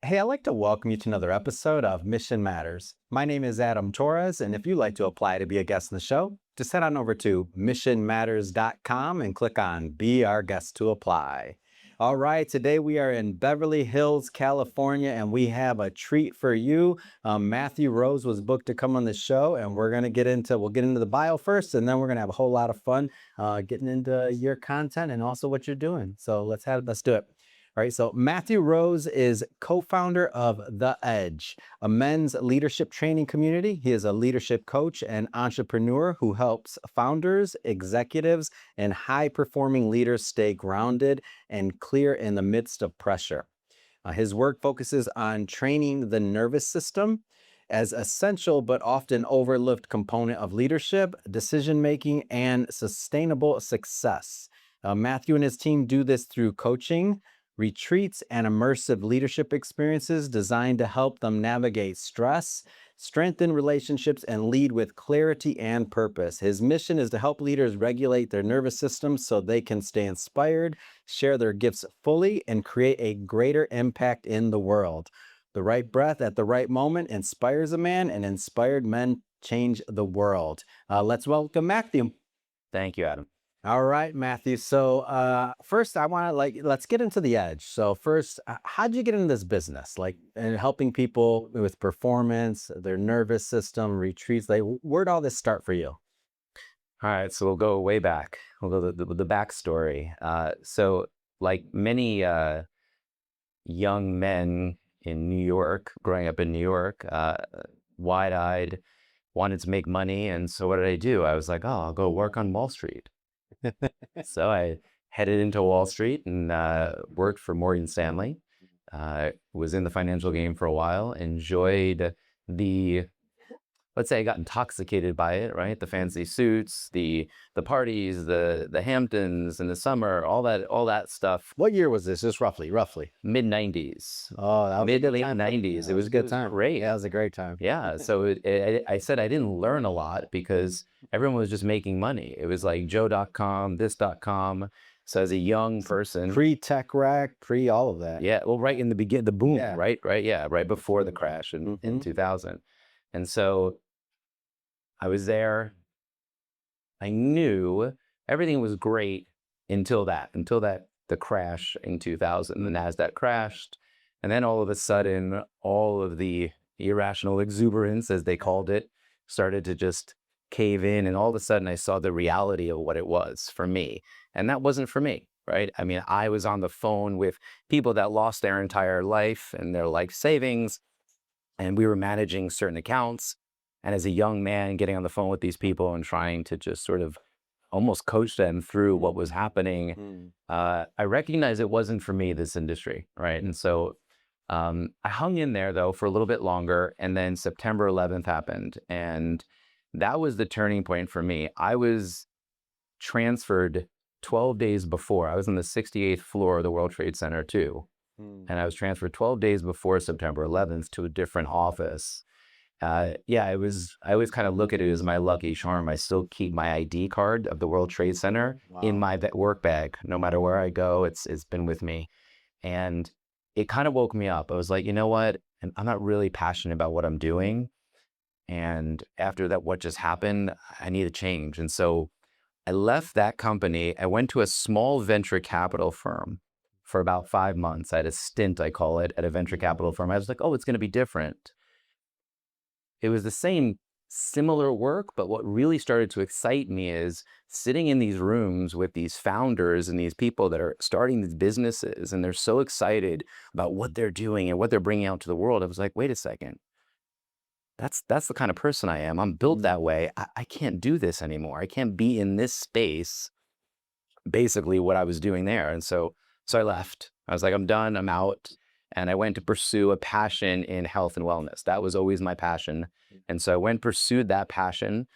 Hey, I'd like to welcome you to another episode of Mission Matters. My name is Adam Torres, and if you'd like to apply to be a guest in the show, just head on over to missionmatters.com and click on Be Our Guest to apply. All right, today we are in Beverly Hills, California, and we have a treat for you. Matthew Rose was booked to come on the show, and we'll get into the bio first, and then we're gonna have a whole lot of fun getting into your content and also what you're doing. So let's do it. All right, so Matthew Rose is co-founder of The Edge, a men's leadership training community. He is a leadership coach and entrepreneur who helps founders, executives, and high-performing leaders stay grounded and clear in the midst of pressure. His work focuses on training the nervous system as essential but often overlooked component of leadership, decision making, and sustainable success. Matthew and his team do this through coaching, retreats, and immersive leadership experiences designed to help them navigate stress, strengthen relationships, and lead with clarity and purpose. His mission is to help leaders regulate their nervous systems so they can stay inspired, share their gifts fully, and create a greater impact in the world. The right breath at the right moment inspires a man, and inspired men change the world. Let's welcome Matthew. Thank you, Adam. All right, Matthew. So first, I want to let's get into the edge. So first, how'd you get into this business, like and helping people with performance, their nervous system, retreats? Like, where'd all this start for you? All right, so we'll go way back. We'll go the backstory. So, like many young men in New York, growing up in New York, wide-eyed, wanted to make money, and so what did I do? I was like, oh, I'll go work on Wall Street. So I headed into Wall Street and worked for Morgan Stanley. Was in the financial game for a while. Enjoyed the, let's say, I got intoxicated by it. Right, the fancy suits, the parties, the Hamptons in the summer, all that stuff. What year was this? Just roughly. Mid '90s, Oh, that was a mid to good late time. '90s. That was a good time. Great. Yeah, it was a great time. Yeah. So I said I didn't learn a lot because everyone was just making money. It was like Joe.com, this.com. So as a young person, Pre-tech rack, pre all of that. yeah, well, right in the beginning, the boom, Yeah. right, yeah, right before the crash in Mhm. 2000. And so I was there. I knew everything was great until that the crash in 2000, the Nasdaq crashed, and then all of a sudden, all of the irrational exuberance, as they called it, started to just cave in, and all of a sudden, I saw the reality of what it was for me, and that wasn't for me, right? I mean, I was on the phone with people that lost their entire life and their life savings, and we were managing certain accounts. And as a young man, getting on the phone with these people and trying to just sort of almost coach them through what was happening, Mm. I recognized it wasn't for me, this industry, right? And so I hung in there though for a little bit longer, and then September 11th happened, and that was the turning point for me. I was transferred 12 days before. I was on the 68th floor of the World Trade Center too, Mm. and I was transferred 12 days before September 11th to a different office. Yeah, it was. I always kind of look at it as my lucky charm. I still keep my ID card of the World Trade Center in Wow. my work bag. No matter where I go, it's been with me, and it kind of woke me up. I was like, you know what? And I'm not really passionate about what I'm doing. And after that, what just happened, I need a change. And so I left that company. I went to a small venture capital firm for about 5 months. I had a stint, I call it, at a venture capital firm. I was like, oh, it's going to be different. It was the same similar work, but what really started to excite me is sitting in these rooms with these founders and these people that are starting these businesses, and they're so excited about what they're doing and what they're bringing out to the world. I was like, wait a second, that's the kind of person I am. I'm built that way. I can't do this anymore. I can't be in this space, basically what I was doing there. And so I left. I was like, I'm done, I'm out. And I went to pursue a passion in health and wellness. That was always my passion. And so I went, pursued that passion,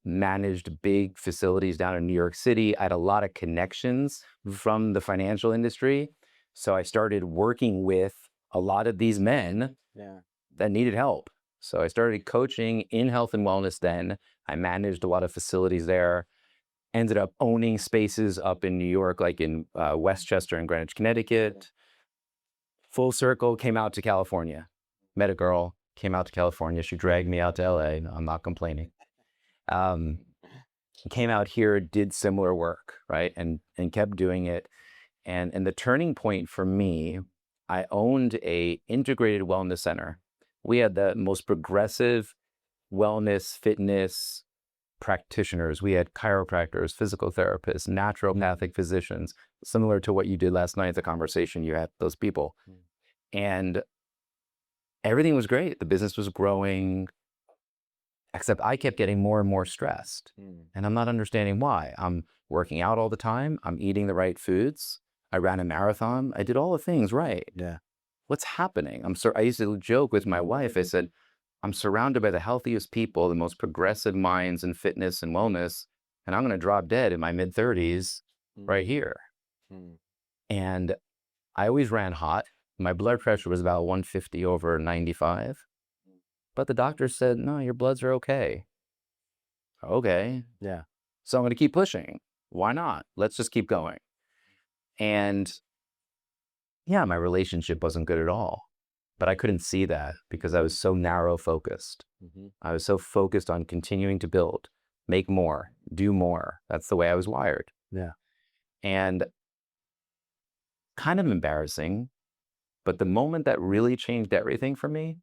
managed big facilities down in New York City. I had a lot of connections from the financial industry. So I started working with a lot of these men Yeah. that needed help. So I started coaching in health and wellness then. I managed a lot of facilities there, ended up owning spaces up in New York, like in Westchester and Greenwich, Connecticut. full circle, came out to California, met a girl, came out to California. She dragged me out to LA. I'm not complaining. Came out here, did similar work, right? And kept doing it. And the turning point for me, I owned a integrated wellness center. We had the most progressive wellness, fitness practitioners. We had chiropractors, physical therapists, naturopathic physicians, similar to what you did last night, the conversation you had with those people. And everything was great. The business was growing, except I kept getting more and more stressed. And I'm not understanding why. I'm working out all the time. I'm eating the right foods. I ran a marathon. I did all the things right. Yeah. What's happening? I used to joke with my wife. I said, I'm surrounded by the healthiest people, the most progressive minds in fitness and wellness, and I'm going to drop dead in my mid-30s right here. And I always ran hot. My blood pressure was about 150 over 95. But the doctor said, no, your bloods are okay. Okay. Yeah. So I'm going to keep pushing. Why not? Let's just keep going. And yeah, my relationship wasn't good at all. But I couldn't see that because I was so narrow focused. I was so focused on continuing to build, make more, do more. That's the way I was wired. Yeah. And kind of embarrassing, but the moment that really changed everything for me,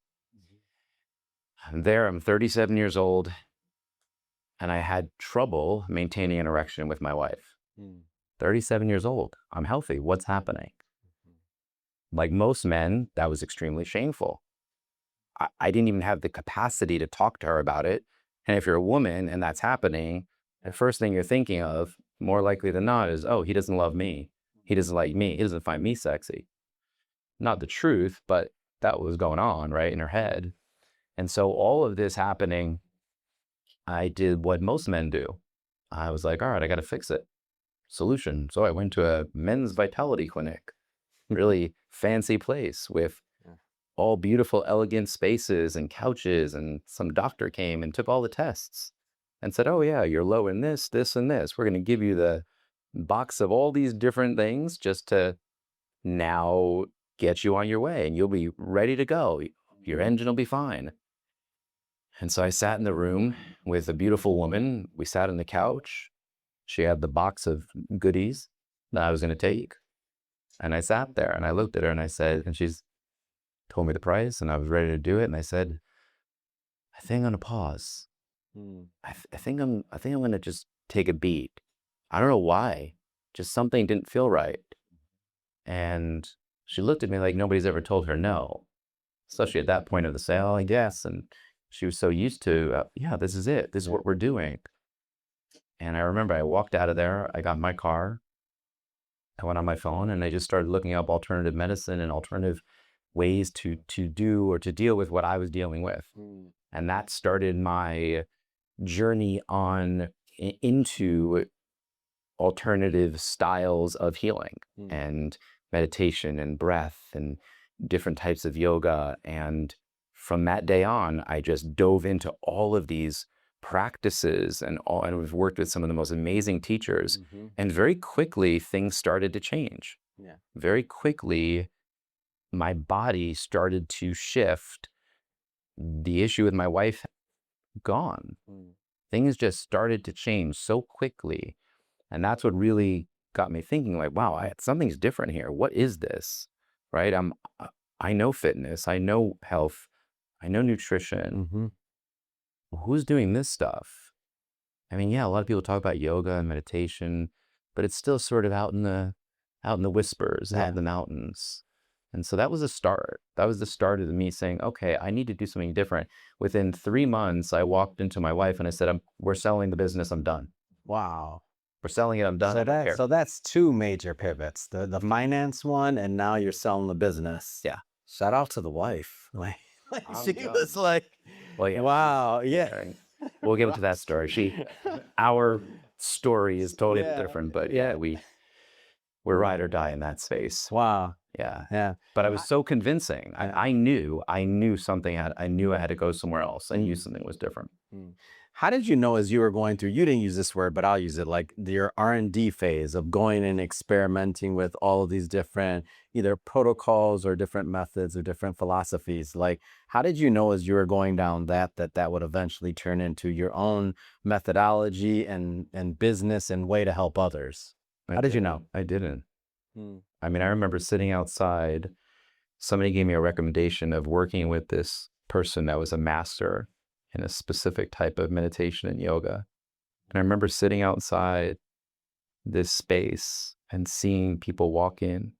I'm 37 years old, and I had trouble maintaining an erection with my wife. 37 years old. I'm healthy. What's happening? Like most men, that was extremely shameful. I didn't even have the capacity to talk to her about it. And if you're a woman and that's happening, the first thing you're thinking of, more likely than not, is, oh, he doesn't love me. He doesn't like me. He doesn't find me sexy. Not the truth, but that was going on, right, in her head. And so all of this happening, I did what most men do. I was like, all right, I got to fix it. Solution. So I went to a men's vitality clinic, really fancy place with all beautiful, elegant spaces and couches. And some doctor came and took all the tests and said, oh yeah, you're low in this, this, and this. We're going to give you the box of all these different things just to now get you on your way, and you'll be ready to go. Your engine will be fine. And so I sat in the room with a beautiful woman. We sat on the couch. She had the box of goodies that I was going to take. And I sat there and I looked at her and I said, and she's told me the price and I was ready to do it. And I said, I think I'm going to pause. I think I'm going to just take a beat. I don't know why. Just something didn't feel right. And she looked at me like nobody's ever told her no, especially at that point of the sale, I guess. And she was so used to, yeah, this is it. This is what we're doing. And I remember I walked out of there. I got in my car. I went on my phone and I just started looking up alternative medicine and alternative ways to do or to deal with what I was dealing with. And that started my journey on into alternative styles of healing and meditation and breath and different types of yoga. And from that day on, I just dove into all of these practices and we've worked with some of the most amazing teachers. And very quickly, things started to change. Very quickly, my body started to shift. The issue with my wife, gone. Things just started to change so quickly. And that's what really got me thinking, like, wow, something's different here. What is this? Right? I know fitness. I know health. I know nutrition. Who's doing this stuff? I mean, yeah, a lot of people talk about yoga and meditation, but it's still sort of out in the whispers, out in the mountains. And so that was a start. That was the start of me saying, okay, I need to do something different. Within 3 months, I walked into my wife and I said, we're selling the business. I'm done. Wow. We're selling it. I'm done. So that's two major pivots, the finance one, and now you're selling the business. Yeah. Shout out to the wife. Like she done. was like, Well, yeah. wow. Yeah. We'll get into that story. Our story is totally different, but yeah, we're ride or die in that space. Wow. Yeah. Yeah. But I was so convincing. I knew something I knew I had to go somewhere else. I knew something was different. How did you know as you were going through, you didn't use this word, but I'll use it, like your R&D phase of going and experimenting with all of these different either protocols or different methods or different philosophies. Like, how did you know as you were going down that would eventually turn into your own methodology and business and way to help others? How did you know? I didn't. Mm. I mean, I remember sitting outside. Somebody gave me a recommendation of working with this person that was a master in a specific type of meditation and yoga. And I remember sitting outside this space and seeing people walk in,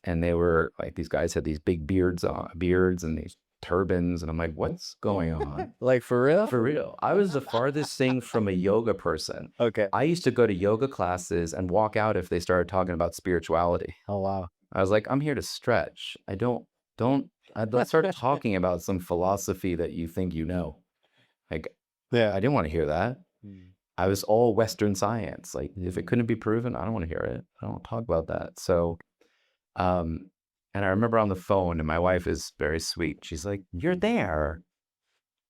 and they were like, these guys had these big beards and these turbans, and I'm like, what's going on? Like for real? For real. I was the farthest thing from a yoga person. Okay. I used to go to yoga classes and walk out if they started talking about spirituality. Oh, wow. I was like, I'm here to stretch. Let's start talking about some philosophy that you think you know. Like, Yeah. I didn't want to hear that. I was all Western science. Like, if it couldn't be proven, I don't want to hear it. I don't want to talk about that. So, and I remember on the phone, and my wife is very sweet. She's like, "You're there.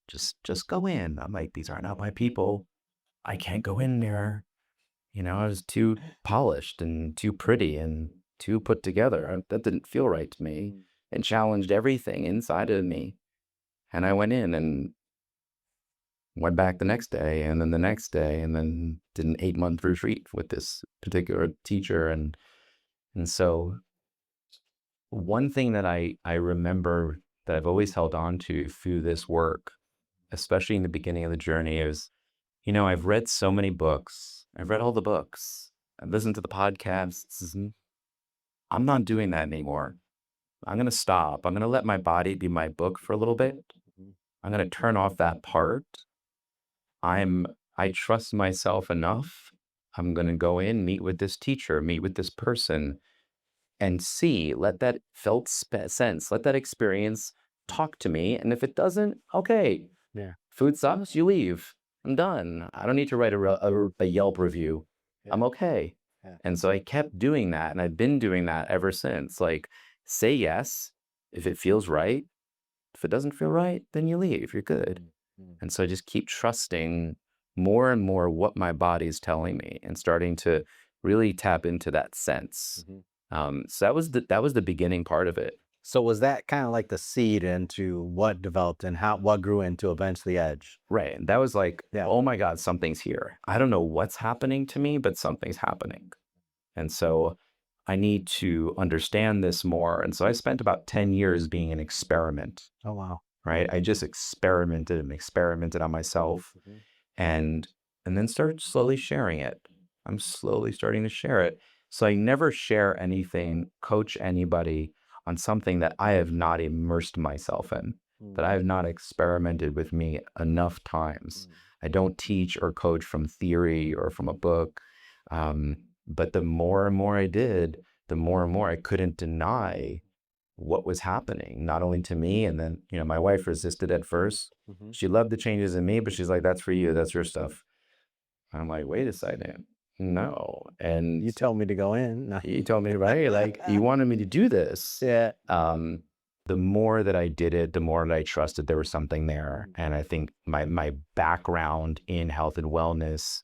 Just go in." I'm like, "These are not my people. I can't go in there." I was too polished and too pretty and too put together. That didn't feel right to me, and challenged everything inside of me. And I went in and went back the next day, and then the next day, and then did an 8-month retreat with this particular teacher. And so one thing that I remember that I've always held on to through this work, especially in the beginning of the journey, is, I've read so many books. I've read all the books. I've listened to the podcasts. I'm not doing that anymore. I'm going to stop. I'm going to let my body be my book for a little bit. I'm going to turn off that part. I trust myself enough. I'm going to go in, meet with this teacher, meet with this person, and see, let that felt sense, let that experience talk to me. And if it doesn't, okay. Yeah. Food sucks, you leave. I'm done. I don't need to write a Yelp review. Yeah. I'm okay. Yeah. And so I kept doing that, and I've been doing that ever since. Like, say yes if it feels right. If it doesn't feel right, then you leave. You're good. And so I just keep trusting more and more what my body's telling me, and starting to really tap into that sense. So that was the beginning part of it. So was that kind of like the seed into what developed and what grew into eventually Edge? Right. And that was like, Yeah. oh my God, something's here. I don't know what's happening to me, but something's happening. And so I need to understand this more. And so I spent about 10 years being an experiment, Oh, wow. right? I just experimented on myself, and then started slowly sharing it. I'm slowly starting to share it. So I never share anything, coach anybody on something that I have not immersed myself in, that I have not experimented with me enough times. I don't teach or coach from theory or from a book. But the more and more I did, the more and more I couldn't deny what was happening, not only to me. And then, my wife resisted at first. She loved the changes in me, but she's like, that's for you. That's your stuff. I'm like, wait a second. No. And You told me to go in. No. you told me, right? Like, you wanted me to do this. Yeah. The more that I did it, the more that I trusted there was something there. And I think my background in health and wellness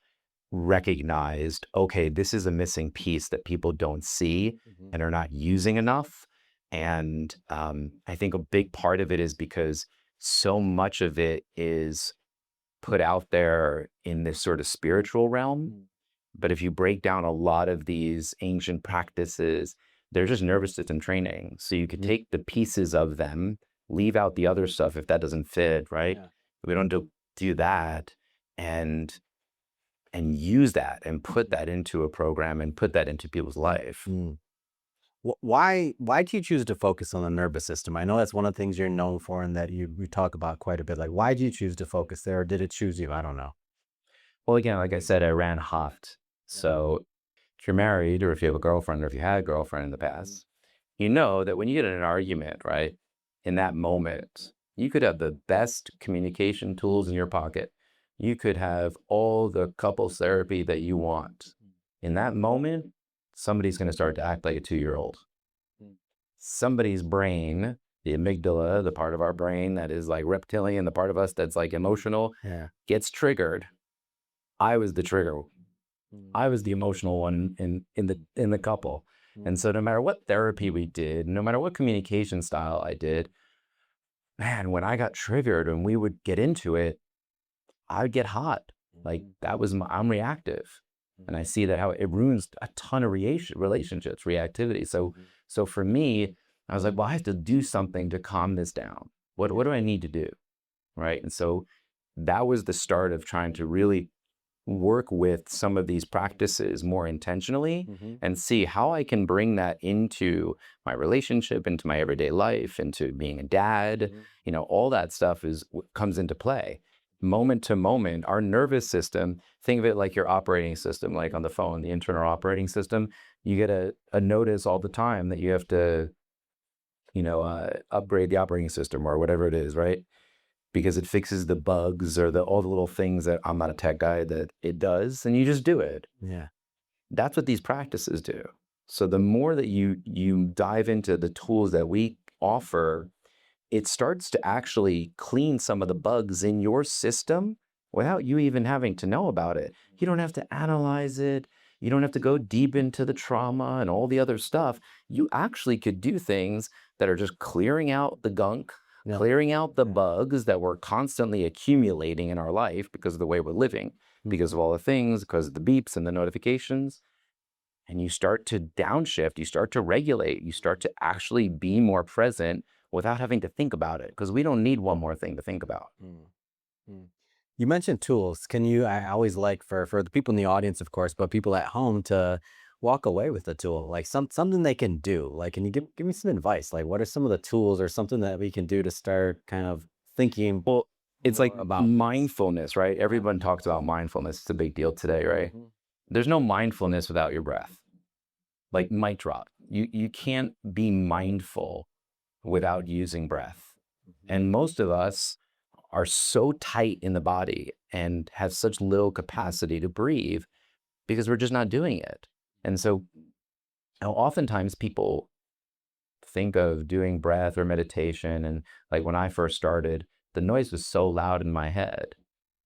recognized, okay, this is a missing piece that people don't see and are not using enough. And I think a big part of it is because so much of it is put out there in this sort of spiritual realm. But if you break down a lot of these ancient practices, they're just nervous system training. So you could take the pieces of them, leave out the other stuff if that doesn't fit, right? Yeah. We don't do that and use that and put that into a program and put that into people's life. Why do you choose to focus on the nervous system? I know that's one of the things you're known for and that you talk about quite a bit. Like, why do you choose to focus there, or did it choose you? I don't know. Well, again, like I said, I ran hot. So if you're married, or if you have a girlfriend, or if you had a girlfriend in the past, you know that when you get in an argument, right, in that moment, you could have the best communication tools in your pocket. You could have all the couples therapy that you want. In that moment, somebody's going to start to act like a 2-year-old. Somebody's brain the amygdala, the part of our brain that is like reptilian, the part of us that's like emotional, Yeah. gets triggered. I was the trigger. Mm. I was the emotional one in the couple. And so no matter what therapy we did, no matter what communication style I did, man, when I got triggered and we would get into it, I'd get hot. Like that was I'm reactive. And I see that how it ruins a ton of relationships, reactivity. So for me, I was like, well, I have to do something to calm this down. What do I need to do? Right. And so that was the start of trying to really work with some of these practices more intentionally and see how I can bring that into my relationship, into my everyday life, into being a dad. You know, all that stuff comes into play. Moment to moment, our nervous system, think of it like your operating system, like on the phone, the internal operating system. You get a notice all the time that you have to, upgrade the operating system or whatever it is, right? Because it fixes the bugs or all the little things that I'm not a tech guy that it does, and you just do it. Yeah. That's what these practices do. So the more that you dive into the tools that we offer, it starts to actually clean some of the bugs in your system without you even having to know about it. You don't have to analyze it. You don't have to go deep into the trauma and all the other stuff. You actually could do things that are just clearing out the gunk, Yeah. clearing out the bugs that we're constantly accumulating in our life because of the way we're living, because of all the things, because of the beeps and the notifications. And you start to downshift, you start to regulate, you start to actually be more present without having to think about it, because we don't need one more thing to think about. You mentioned tools. I always like for the people in the audience, of course, but people at home to walk away with a tool, like something they can do. Like, can you give me some advice? Like, what are some of the tools or something that we can do to start kind of thinking Well, it's like about mindfulness, right? Everyone talks about mindfulness. It's a big deal today, right? There's no mindfulness without your breath. Like mic drop. You can't be mindful without using breath. And most of us are so tight in the body and have such little capacity to breathe because we're just not doing it. And so oftentimes people think of doing breath or meditation. And like when I first started, the noise was so loud in my head.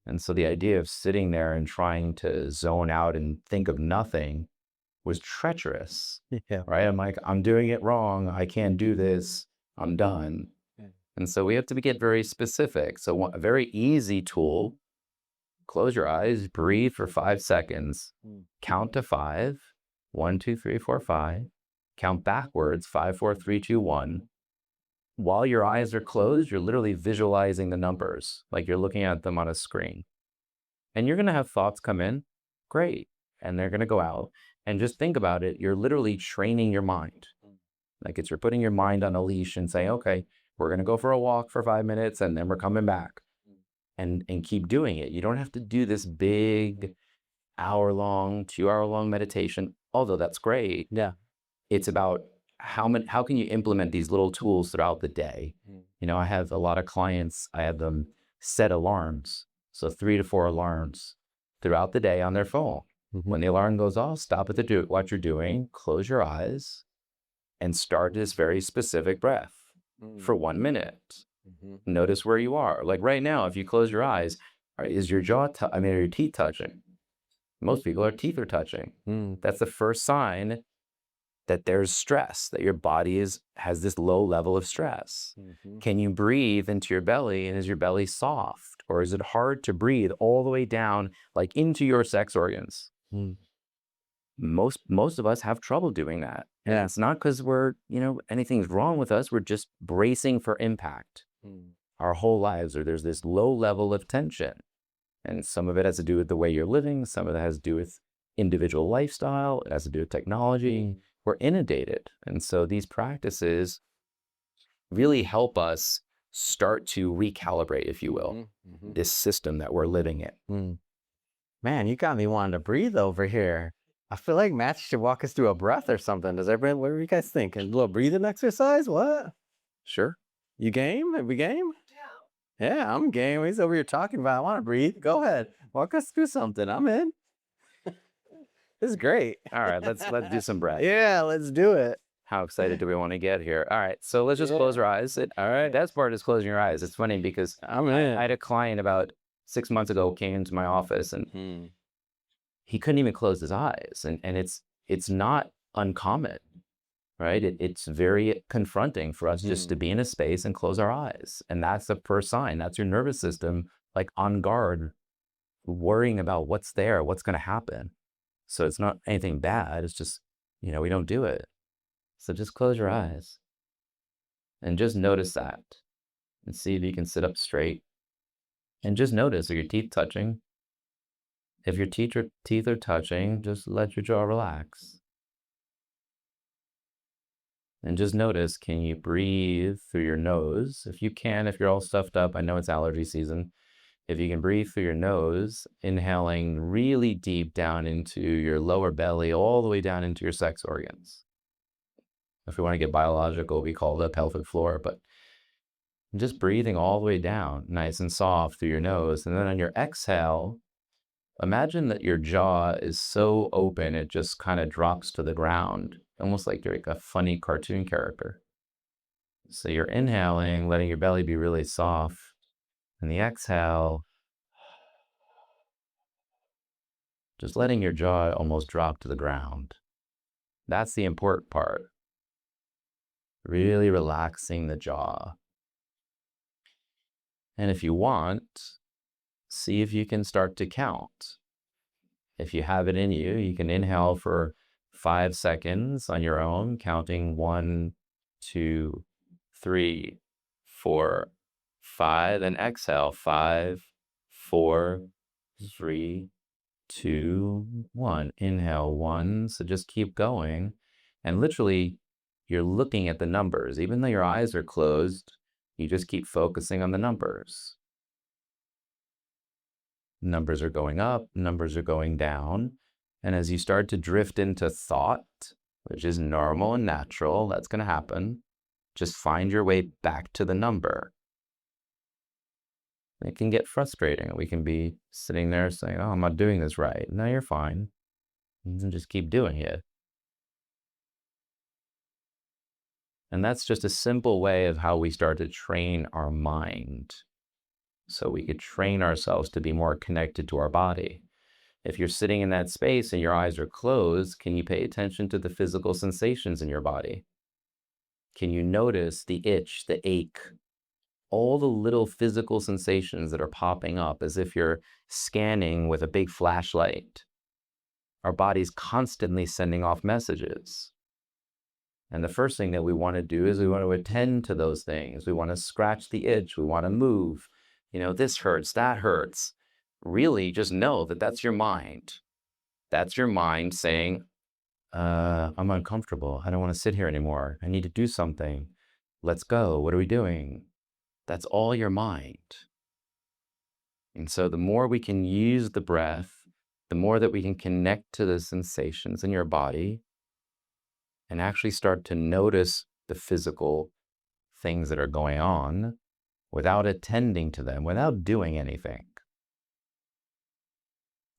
And so the idea of sitting there and trying to zone out and think of nothing was treacherous, Yeah. right? I'm like, I'm doing it wrong. I can't do this. I'm done. And so we have to get very specific. So a very easy tool, close your eyes, breathe for 5 seconds, count to 5, 1, 2, 3, 4, 5, count backwards, 5, 4, 3, 2, 1. While your eyes are closed, you're literally visualizing the numbers, like you're looking at them on a screen. And you're going to have thoughts come in, great, and they're going to go out. And just think about it. You're literally training your mind. Like you're putting your mind on a leash and saying, okay, we're going to go for a walk for 5 minutes and then we're coming back, and keep doing it. You don't have to do this big hour-long, 2-hour-long meditation, although that's great. Yeah. It's about how can you implement these little tools throughout the day? I have a lot of clients, I have them set alarms. So 3 to 4 alarms throughout the day on their phone. When the alarm goes off, stop at what you're doing, close your eyes, and start this very specific breath for 1 minute. Notice where you are. Like right now, if you close your eyes, is your are your teeth touching? Most people, our teeth are touching. That's the first sign that there's stress, that your body has this low level of stress. Can you breathe into your belly, and is your belly soft? Or is it hard to breathe all the way down, like into your sex organs? Most of us have trouble doing that. And it's not because anything's wrong with us. We're just bracing for impact. Our whole lives, or there's this low level of tension. And some of it has to do with the way you're living. Some of it has to do with individual lifestyle. It has to do with technology. We're inundated. And so these practices really help us start to recalibrate, if you will, this system that we're living in. Man, you got me wanting to breathe over here. I feel like Matt should walk us through a breath or something. What do you guys think? A little breathing exercise? What? Sure. You game? Are we game? Yeah, I'm game. He's over here talking about, I want to breathe. Go ahead. Walk us through something. I'm in. This is great. All right, let's do some breath. Yeah, let's do it. How excited do we want to get here? All right, so let's just close our eyes. All right. The best part is closing your eyes. It's funny because I'm I in. had a client about 6 months ago came into my office and Hmm. he couldn't even close his eyes, and it's not uncommon, right? It's very confronting for us just to be in a space and close our eyes, and that's the first sign. That's your nervous system like on guard, worrying about what's there, what's going to happen. So it's not anything bad. It's just, we don't do it. So just close your eyes and just notice that and see if you can sit up straight and just notice, are your teeth touching? If your teeth are touching, just let your jaw relax. And just notice, can you breathe through your nose? If you can, if you're all stuffed up, I know it's allergy season. If you can breathe through your nose, inhaling really deep down into your lower belly, all the way down into your sex organs. If we want to get biological, we call it the pelvic floor, but just breathing all the way down, nice and soft through your nose. And then on your exhale, imagine that your jaw is so open, it just kind of drops to the ground, almost like you're like a funny cartoon character. So you're inhaling, letting your belly be really soft. And the exhale, just letting your jaw almost drop to the ground. That's the important part. Really relaxing the jaw. And if you want, see if you can start to count. If you have it in you, you can inhale for 5 seconds on your own, counting 1, 2, 3, 4, 5, and exhale 5, 4, 3, 2, 1. Inhale 1. So just keep going. And literally, you're looking at the numbers. Even though your eyes are closed, you just keep focusing on the numbers. Numbers are going up, numbers are going down. And as you start to drift into thought, which is normal and natural, that's going to happen, just find your way back to the number. It can get frustrating. We can be sitting there saying, oh, I'm not doing this right. No, you're fine. And just keep doing it. And that's just a simple way of how we start to train our mind. So we could train ourselves to be more connected to our body. If you're sitting in that space and your eyes are closed, can you pay attention to the physical sensations in your body? Can you notice the itch, the ache, all the little physical sensations that are popping up as if you're scanning with a big flashlight? Our body's constantly sending off messages. And the first thing that we want to do is we want to attend to those things. We want to scratch the itch. We want to move. This hurts, that hurts. Really just know that that's your mind. That's your mind saying, I'm uncomfortable. I don't want to sit here anymore. I need to do something. Let's go. What are we doing? That's all your mind. And so the more we can use the breath, the more that we can connect to the sensations in your body and actually start to notice the physical things that are going on without attending to them, without doing anything,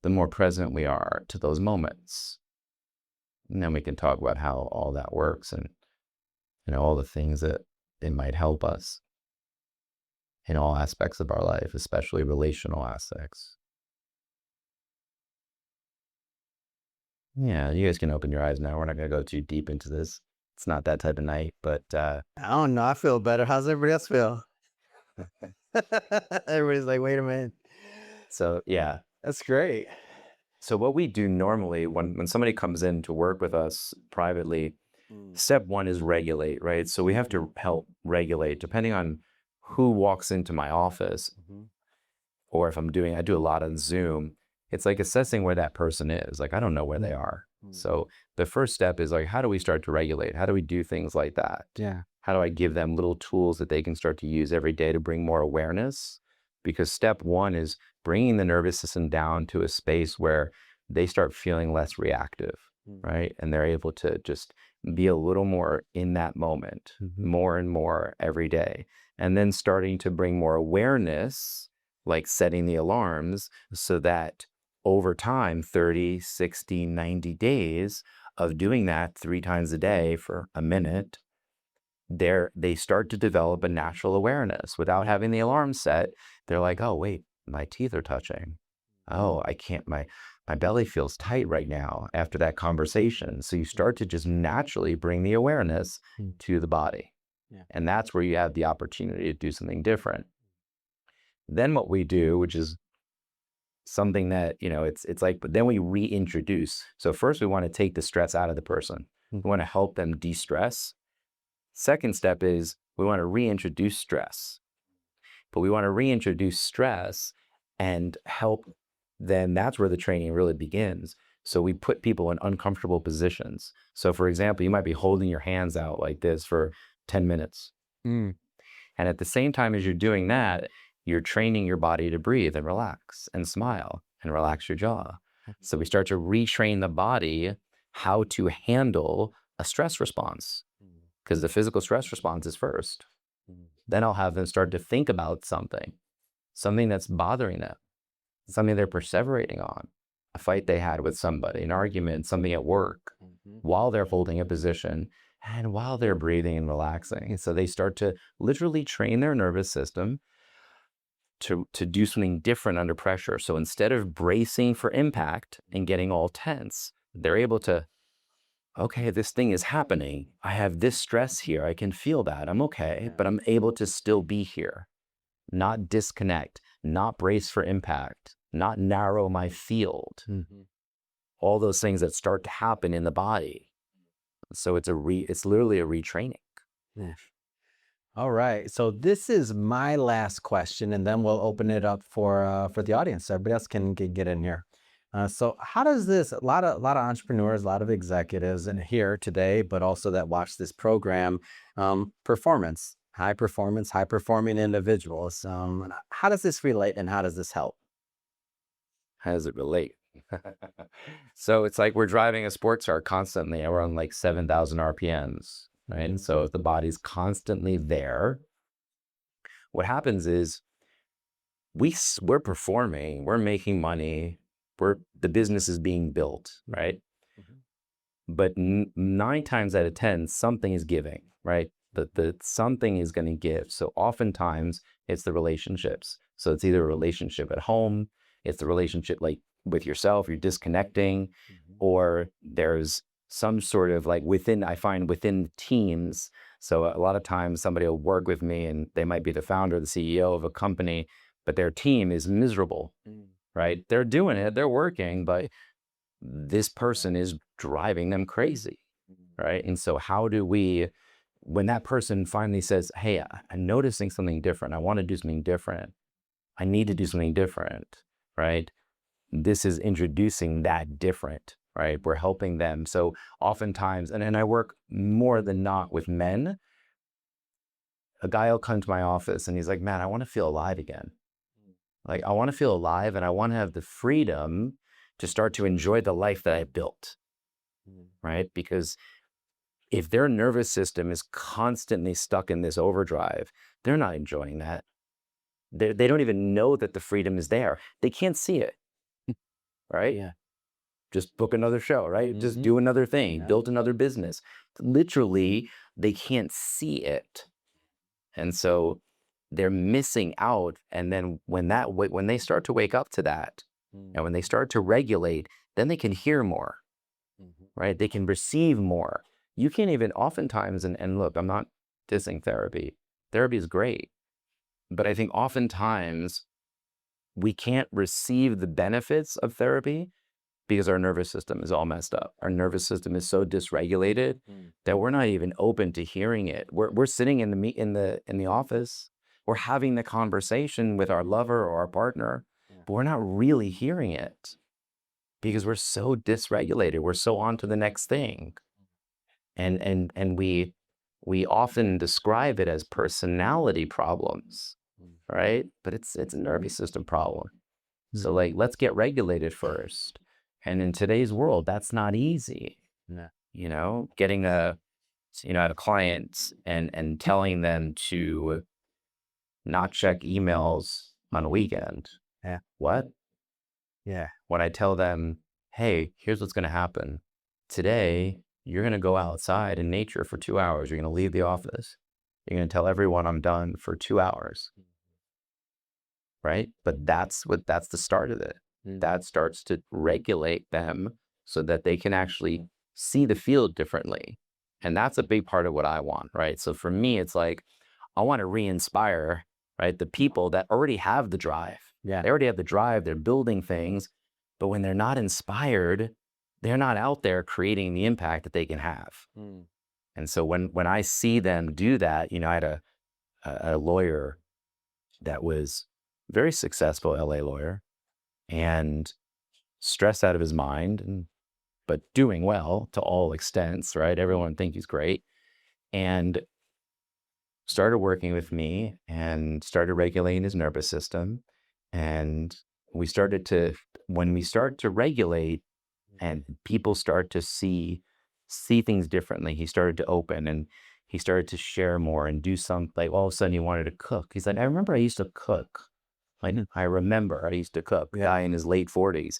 the more present we are to those moments. And then we can talk about how all that works and, all the things that it might help us in all aspects of our life, especially relational aspects. Yeah, you guys can open your eyes now. We're not going to go too deep into this. It's not that type of night, but I don't know. I feel better. How's everybody else feel? Everybody's like, wait a minute. So yeah, That's great. So what we do normally when somebody comes in to work with us privately, step one is regulate, right? So we have to help regulate depending on who walks into my office, or if I do a lot on Zoom. It's like assessing where that person is. Like, I don't know where they are. So the first step is like, how do we start to regulate? How do we do things like that? Yeah. How do I give them little tools that they can start to use every day to bring more awareness? Because step one is bringing the nervous system down to a space where they start feeling less reactive, right? And they're able to just be a little more in that moment, more and more every day. And then starting to bring more awareness, like setting the alarms so that over time, 30, 60, 90 days, of doing that 3 times a day for a minute, they start to develop a natural awareness without having the alarm set. They're like, oh, wait, my teeth are touching. Oh, I can't, my belly feels tight right now after that conversation. So you start to just naturally bring the awareness to the body. Yeah. And that's where you have the opportunity to do something different. Then what we do, which is something that, it's like, but then we reintroduce. So first we want to take the stress out of the person. We want to help them de-stress. Second step is we want to reintroduce stress, but we want to reintroduce stress and help them. That's where the training really begins. So we put people in uncomfortable positions. So for example, you might be holding your hands out like this for 10 minutes. And at the same time as you're doing that, you're training your body to breathe and relax and smile and relax your jaw. So we start to retrain the body how to handle a stress response, because the physical stress response is first. Then I'll have them start to think about something that's bothering them, something they're perseverating on, a fight they had with somebody, an argument, something at work, while they're holding a position and while they're breathing and relaxing. So they start to literally train their nervous system to do something different under pressure. So instead of bracing for impact and getting all tense, they're able to, okay, this thing is happening. I have this stress here. I can feel that. I'm okay, but I'm able to still be here, not disconnect, not brace for impact, not narrow my field. All those things that start to happen in the body. So it's literally a retraining. Yeah. All right. So this is my last question, and then we'll open it up for the audience, so everybody else can get in here. So how does this, a lot of entrepreneurs, a lot of executives in here today, but also that watch this program, high performing individuals. How does this relate and how does this help? How does it relate? So it's like we're driving a sports car constantly, and we're on like 7,000 RPMs, right? And so if the body's constantly there, what happens is we're performing, we're making money, the business is being built, right? But 9 times out of 10, something is giving, right? The something is going to give. So oftentimes it's the relationships. So it's either a relationship at home, it's the relationship like with yourself, you're disconnecting, or there's some sort of like I find within teams. So a lot of times somebody will work with me and they might be the founder, the CEO of a company, but their team is miserable, right? They're doing it, they're working, but this person is driving them crazy, right? And so how do we, when that person finally says, hey, I'm noticing something different, I want to do something different, I need to do something different, right? This is introducing that different, right? We're helping them. So oftentimes, and I work more than not with men, a guy will come to my office and he's like, man, I want to feel alive again. Like, I want to feel alive and I want to have the freedom to start to enjoy the life that I built, right? Because if their nervous system is constantly stuck in this overdrive, they're not enjoying that. They don't even know that the freedom is there. They can't see it, right? Yeah. Just book another show, right? Just do another thing, build another business. Literally, they can't see it. And so they're missing out. And then when they start to wake up to that, and when they start to regulate, then they can hear more, right? They can receive more. You can't even oftentimes, and look, I'm not dissing therapy. Therapy is great. But I think oftentimes we can't receive the benefits of therapy because our nervous system is all messed up. Our nervous system is so dysregulated that we're not even open to hearing it. We're sitting in the office, we're having the conversation with our lover or our partner, but we're not really hearing it because we're so dysregulated. We're so on to the next thing. And we often describe it as personality problems, right? But it's a nervous system problem. So like, let's get regulated first. And in today's world, that's not easy. Getting a client and telling them to not check emails on a weekend. Yeah. What? Yeah. When I tell them, hey, here's what's going to happen. Today, you're going to go outside in nature for 2 hours. You're going to leave the office. You're going to tell everyone I'm done for 2 hours. Right? But that's the start of it. That starts to regulate them so that they can actually see the field differently. And that's a big part of what I want, right? So for me, it's like, I want to re-inspire, right, the people that already have the drive. Yeah. They already have the drive, they're building things, but when they're not inspired, they're not out there creating the impact that they can have. And so when I see them do that, I had a lawyer that was very successful LA lawyer and stressed out of his mind, but doing well to all extents, right? Everyone think he's great. And started working with me and started regulating his nervous system. And when we start to regulate and people start to see things differently, he started to open and he started to share more and do something. Like all of a sudden he wanted to cook. He's like, I remember I used to cook. I remember I used to cook. Guy in his late 40s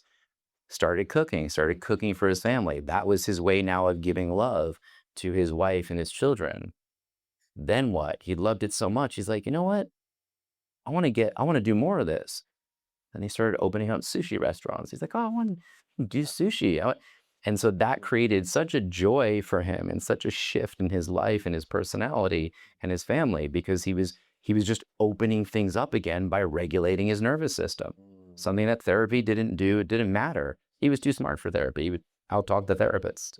started cooking for his family. That was his way now of giving love to his wife and his children. Then what? He loved it so much. He's like, you know what? I want to do more of this. And he started opening up sushi restaurants. He's like, oh, I want to do sushi. And so that created such a joy for him and such a shift in his life and his personality and his family, because he was just opening things up again by regulating his nervous system. Something that therapy didn't do. It didn't matter. He was too smart for therapy. He would out-talk the therapist.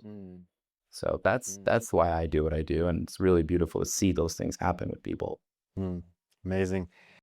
So that's why I do what I do. And it's really beautiful to see those things happen with people. Amazing.